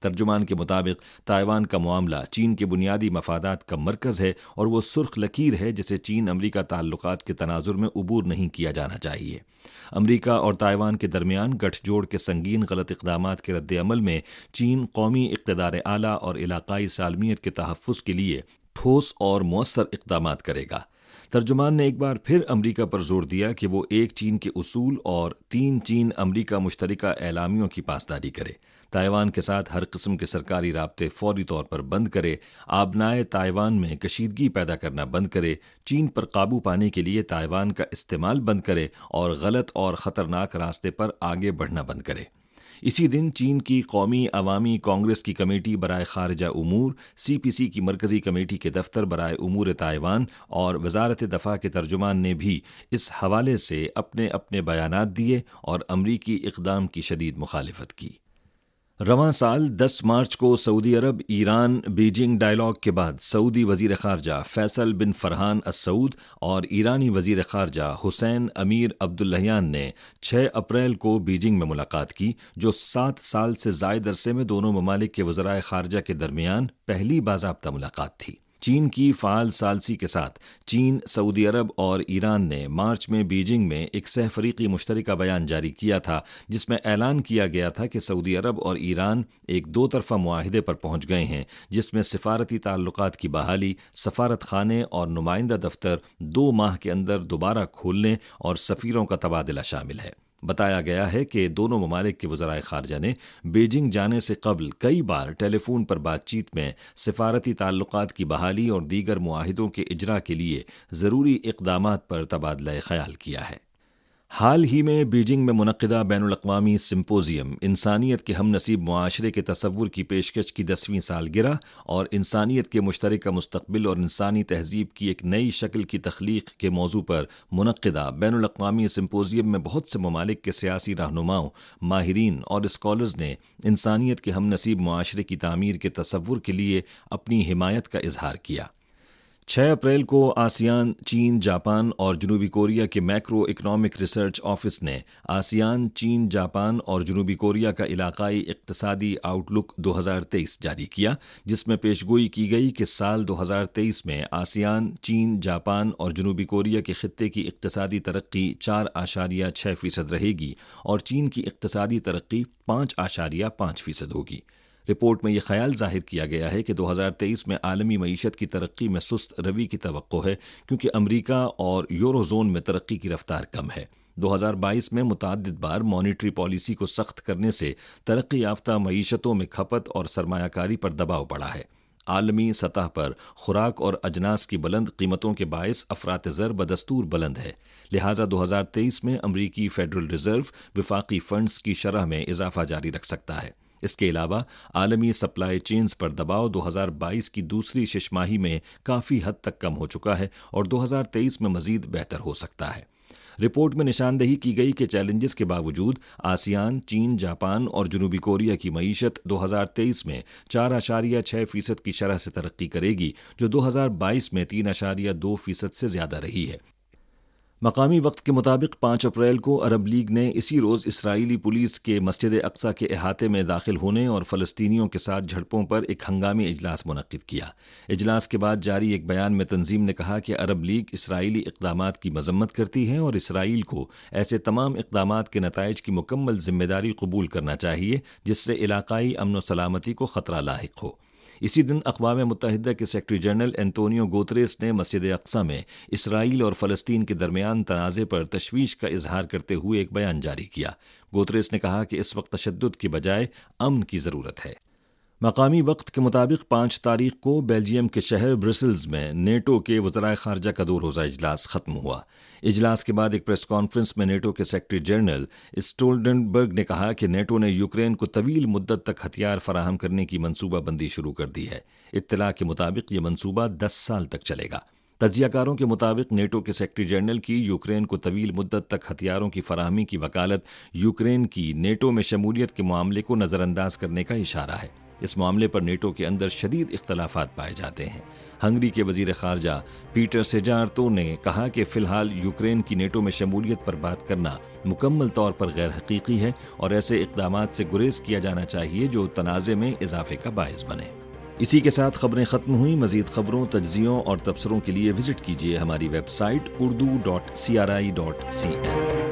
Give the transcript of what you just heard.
ترجمان کے مطابق تائیوان کا معاملہ چین کے بنیادی مفادات کا مرکز ہے اور وہ سرخ لکیر ہے جسے چین امریکہ تعلقات کے تناظر میں عبور نہیں کیا جانا چاہیے۔ امریکہ اور تائیوان کے درمیان گٹھ جوڑ کے سنگین غلط اقدامات کے رد عمل میں چین قومی اقتدار اعلیٰ اور علاقائی سالمیت کے تحفظ کے لیے ٹھوس اور مؤثر اقدامات کرے گا۔ ترجمان نے ایک بار پھر امریکہ پر زور دیا کہ وہ ایک چین کے اصول اور 3 چین امریکہ مشترکہ اعلامیوں کی پاسداری کرے، تائیوان کے ساتھ ہر قسم کے سرکاری رابطے فوری طور پر بند کرے، آبنائے تائیوان میں کشیدگی پیدا کرنا بند کرے، چین پر قابو پانے کے لیے تائیوان کا استعمال بند کرے اور غلط اور خطرناک راستے پر آگے بڑھنا بند کرے۔ اسی دن چین کی قومی عوامی کانگریس کی کمیٹی برائے خارجہ امور، CPC کی مرکزی کمیٹی کے دفتر برائے امور تائیوان اور وزارت دفاع کے ترجمان نے بھی اس حوالے سے اپنے اپنے بیانات دیے اور امریکی اقدام کی شدید مخالفت کی۔ رواں سال 10 مارچ کو سعودی عرب ایران بیجنگ ڈائیلاگ کے بعد سعودی وزیر خارجہ فیصل بن فرحان السعود اور ایرانی وزیر خارجہ حسین امیر عبداللہیان نے 6 اپریل کو بیجنگ میں ملاقات کی، جو 7 سال سے زائد عرصے میں دونوں ممالک کے وزرائے خارجہ کے درمیان پہلی باضابطہ ملاقات تھی۔ چین کی فعال ثالثی کے ساتھ چین، سعودی عرب اور ایران نے مارچ میں بیجنگ میں ایک سہ فریقی مشترکہ بیان جاری کیا تھا، جس میں اعلان کیا گیا تھا کہ سعودی عرب اور ایران ایک 2 طرفہ معاہدے پر پہنچ گئے ہیں، جس میں سفارتی تعلقات کی بحالی، سفارت خانے اور نمائندہ دفتر 2 ماہ کے اندر دوبارہ کھولنے اور سفیروں کا تبادلہ شامل ہے۔ بتایا گیا ہے کہ دونوں ممالک کے وزرائے خارجہ نے بیجنگ جانے سے قبل کئی بار ٹیلی فون پر بات چیت میں سفارتی تعلقات کی بحالی اور دیگر معاہدوں کے اجرا کے لیے ضروری اقدامات پر تبادلہ خیال کیا ہے۔ حال ہی میں بیجنگ میں منعقدہ بین الاقوامی سمپوزیم انسانیت کے ہم نصیب معاشرے کے تصور کی پیشکش کی 10ویں سالگرہ اور انسانیت کے مشترکہ مستقبل اور انسانی تہذیب کی ایک نئی شکل کی تخلیق کے موضوع پر منعقدہ بین الاقوامی سمپوزیم میں بہت سے ممالک کے سیاسی رہنماؤں، ماہرین اور اسکالرز نے انسانیت کے ہم نصیب معاشرے کی تعمیر کے تصور کے لیے اپنی حمایت کا اظہار کیا۔ 6 اپریل کو آسیان، چین، جاپان اور جنوبی کوریا کے میکرو اکنامک ریسرچ آفس نے آسیان، چین، جاپان اور جنوبی کوریا کا علاقائی اقتصادی آؤٹ لک 2023 جاری کیا، جس میں پیشگوئی کی گئی کہ سال 2023 میں آسیان، چین، جاپان اور جنوبی کوریا کے خطے کی اقتصادی ترقی 4.6% رہے گی اور چین کی اقتصادی ترقی 5.5% ہوگی۔ رپورٹ میں یہ خیال ظاہر کیا گیا ہے کہ 2023 میں عالمی معیشت کی ترقی میں سست روی کی توقع ہے، کیونکہ امریکہ اور یورو زون میں ترقی کی رفتار کم ہے۔ 2022 میں متعدد بار مانیٹری پالیسی کو سخت کرنے سے ترقی یافتہ معیشتوں میں کھپت اور سرمایہ کاری پر دباؤ پڑا ہے۔ عالمی سطح پر خوراک اور اجناس کی بلند قیمتوں کے باعث افراط زر بدستور بلند ہے، لہٰذا 2023 میں امریکی فیڈرل ریزرو وفاقی فنڈز کی شرح میں اضافہ جاری رکھ سکتا ہے۔ اس کے علاوہ عالمی سپلائی چینز پر دباؤ 2022 کی دوسری 6 ماہی میں کافی حد تک کم ہو چکا ہے اور 2023 میں مزید بہتر ہو سکتا ہے۔ رپورٹ میں نشاندہی کی گئی کہ چیلنجز کے باوجود آسیان، چین، جاپان اور جنوبی کوریا کی معیشت 2023 میں 4.6% کی شرح سے ترقی کرے گی، جو 2022 میں 3.2% سے زیادہ رہی ہے۔ مقامی وقت کے مطابق 5 اپریل کو عرب لیگ نے اسی روز اسرائیلی پولیس کے مسجد اقصیٰ کے احاطے میں داخل ہونے اور فلسطینیوں کے ساتھ جھڑپوں پر ایک ہنگامی اجلاس منعقد کیا۔ اجلاس کے بعد جاری ایک بیان میں تنظیم نے کہا کہ عرب لیگ اسرائیلی اقدامات کی مذمت کرتی ہے اور اسرائیل کو ایسے تمام اقدامات کے نتائج کی مکمل ذمہ داری قبول کرنا چاہیے جس سے علاقائی امن و سلامتی کو خطرہ لاحق ہو۔ اسی دن اقوام متحدہ کے سیکرٹری جنرل اینٹونیو گوتریس نے مسجد اقصیٰ میں اسرائیل اور فلسطین کے درمیان تنازع پر تشویش کا اظہار کرتے ہوئے ایک بیان جاری کیا۔ گوتریس نے کہا کہ اس وقت تشدد کی بجائے امن کی ضرورت ہے۔ مقامی وقت کے مطابق 5 تاریخ کو بیلجیم کے شہر برسلز میں نیٹو کے وزرائے خارجہ کا 2 روزہ اجلاس ختم ہوا۔ اجلاس کے بعد ایک پریس کانفرنس میں نیٹو کے سیکرٹری جنرل اسٹولٹنبرگ نے کہا کہ نیٹو نے یوکرین کو طویل مدت تک ہتھیار فراہم کرنے کی منصوبہ بندی شروع کر دی ہے۔ اطلاع کے مطابق یہ منصوبہ 10 سال تک چلے گا۔ تجزیہ کاروں کے مطابق نیٹو کے سیکرٹری جنرل کی یوکرین کو طویل مدت تک ہتھیاروں کی فراہمی کی وکالت یوکرین کی نیٹو میں شمولیت کے معاملے کو نظر انداز کرنے کا اشارہ ہے۔ اس معاملے پر نیٹو کے اندر شدید اختلافات پائے جاتے ہیں۔ ہنگری کے وزیر خارجہ پیٹر سیجارتو نے کہا کہ فی الحال یوکرین کی نیٹو میں شمولیت پر بات کرنا مکمل طور پر غیر حقیقی ہے اور ایسے اقدامات سے گریز کیا جانا چاہیے جو تنازع میں اضافے کا باعث بنے۔ اسی کے ساتھ خبریں ختم ہوئیں۔ مزید خبروں، تجزیوں اور تبصروں کے لیے وزٹ کیجیے ہماری ویب سائٹ urdu.cri.cn۔